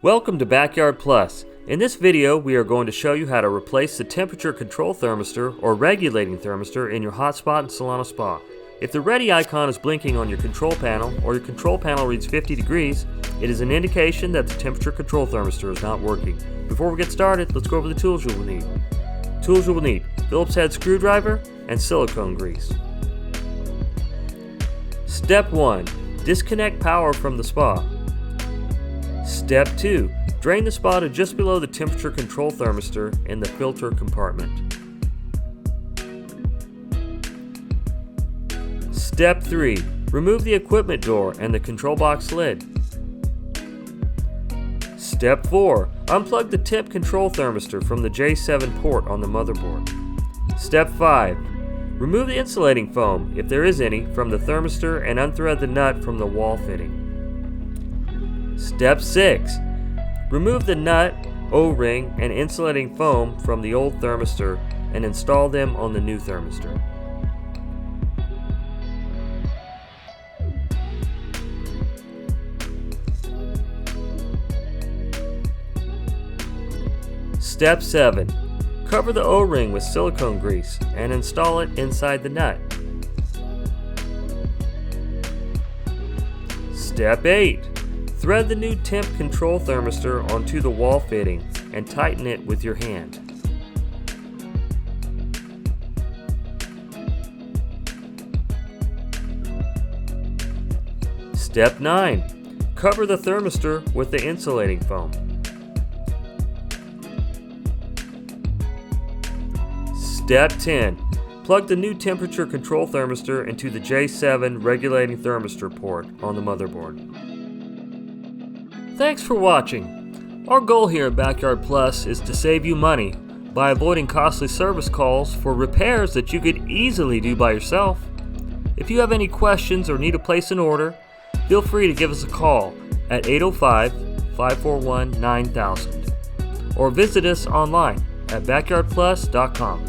Welcome to Backyardplus. In this video, we are going to show you how to replace the temperature control thermistor or regulating thermistor in your Hot Spot and Solana spa. If the ready icon is blinking on your control panel or your control panel reads 50 degrees, it is an indication that the temperature control thermistor is not working. Before we get started, let's go over the tools you will need. Tools you will need: Phillips head screwdriver and silicone grease. Step 1. Disconnect power from the spa. Step 2. Drain the spa to just below the temperature control thermistor in the filter compartment. Step 3. Remove the equipment door and the control box lid. Step 4. Unplug the temp control thermistor from the J7 port on the motherboard. Step 5. Remove the insulating foam, if there is any, from the thermistor and unthread the nut from the wall fitting. Step 6. Remove the nut, O-ring, and insulating foam from the old thermistor and install them on the new thermistor. Step 7. Cover the O-ring with silicone grease and install it inside the nut. Step 8. Thread the new temp control thermistor onto the wall fitting and tighten it with your hand. Step 9. Cover the thermistor with the insulating foam. Step 10. Plug the new temperature control thermistor into the J7 regulating thermistor port on the motherboard. Thanks for watching. Our goal here at Backyardplus is to save you money by avoiding costly service calls for repairs that you could easily do by yourself. If you have any questions or need to place an order, feel free to give us a call at 805-541-9000 or visit us online at backyardplus.com.